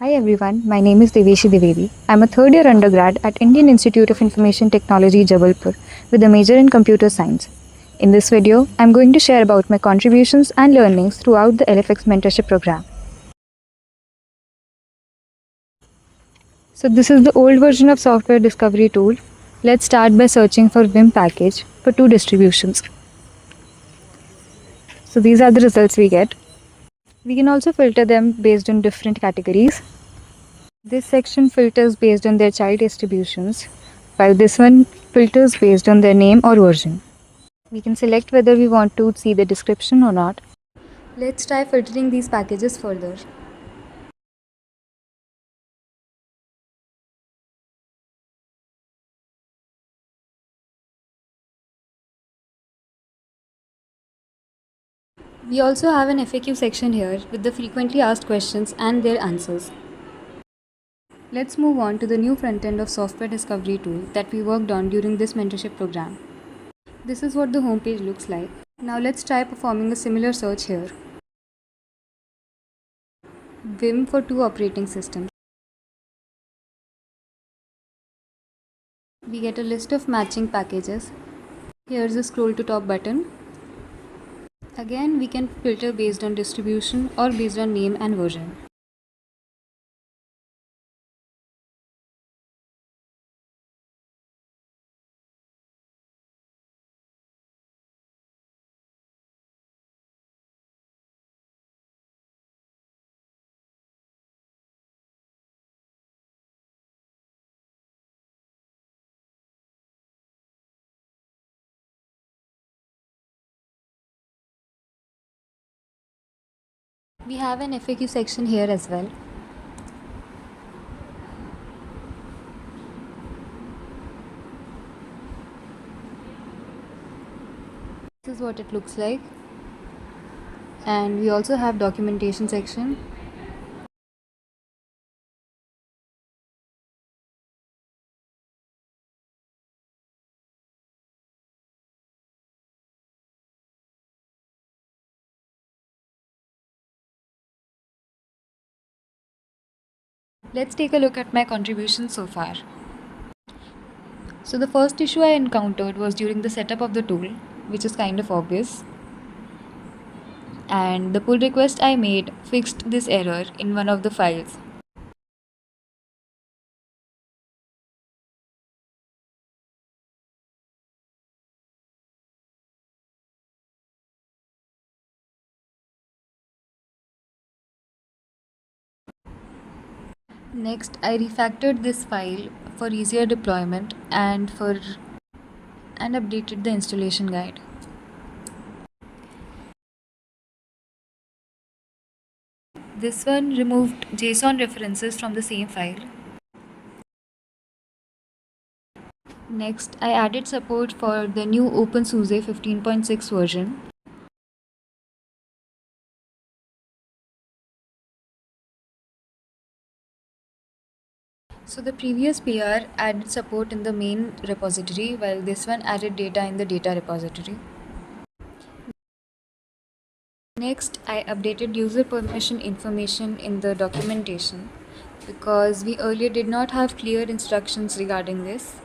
Hi everyone, my name is Deveshi Dwivedi. I'm a third year undergrad at Indian Institute of Information Technology, Jabalpur, with a major in computer science. In this video, I'm going to share about my contributions and learnings throughout the LFX Mentorship Program. So this is the old version of software discovery tool. Let's start by searching for Vim package for two distributions. So these are the results we get. We can also filter them based on different categories. This section filters based on their child distributions, while this one filters based on their name or version. We can select whether we want to see the description or not. Let's try filtering these packages further. We also have an FAQ section here with the frequently asked questions and their answers. Let's move on to the new front end of software discovery tool that we worked on during this mentorship program. This is what the homepage looks like. Now let's try performing a similar search here. Vim for two operating systems. We get a list of matching packages. Here's the scroll to top button. Again, we can filter based on distribution or based on name and version. We have an FAQ section here as well. This is what it looks like. And we also have documentation section. Let's take a look at my contributions so far. So the first issue I encountered was during the setup of the tool, which is kind of obvious. And the pull request I made fixed this error in one of the files. Next, I refactored this file for easier deployment and updated the installation guide. This one removed JSON references from the same file. Next, I added support for the new OpenSUSE 15.6 version. So the previous PR added support in the main repository, while this one added data in the data repository. Next, I updated user permission information in the documentation because we earlier did not have clear instructions regarding this.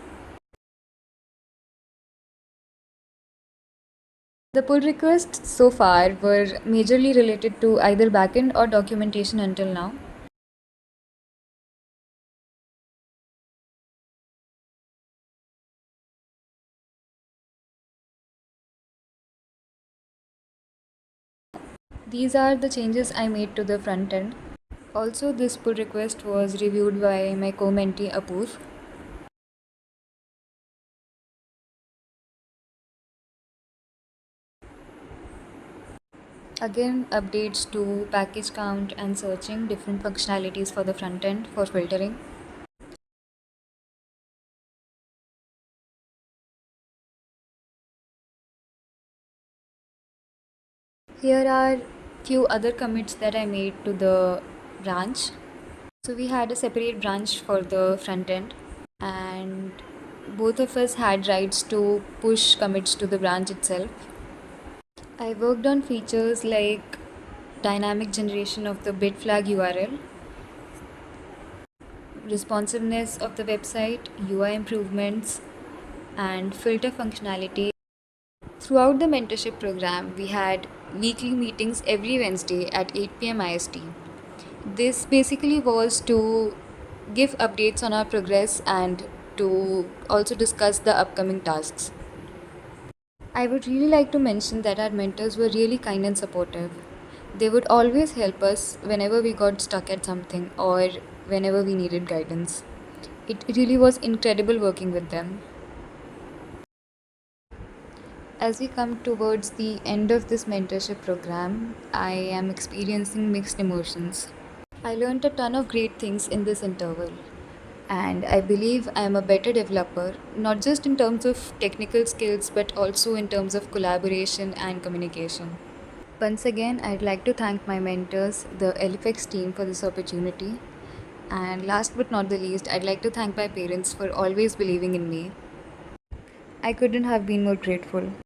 The pull requests so far were majorly related to either backend or documentation until now. These are the changes I made to the front end. Also, this pull request was reviewed by my co-mentee Apurv. Again, updates to package count and searching, different functionalities for the front end for filtering. Here are few other commits that I made to the branch. So we had a separate branch for the front end, and both of us had rights to push commits to the branch itself. I worked on features like dynamic generation of the bit flag URL responsiveness of the website, UI improvements, and filter functionality. Throughout the mentorship program, we had weekly meetings every Wednesday at 8 p.m. IST. This basically was to give updates on our progress and to also discuss the upcoming tasks. I would really like to mention that our mentors were really kind and supportive. They would always help us whenever we got stuck at something or whenever we needed guidance. It really was incredible working with them. As we come towards the end of this mentorship program, I am experiencing mixed emotions. I learned a ton of great things in this interval, and I believe I am a better developer, not just in terms of technical skills but also in terms of collaboration and communication. Once again, I'd like to thank my mentors, the LFX team, for this opportunity. And last but not the least, I'd like to thank my parents for always believing in me. I couldn't have been more grateful.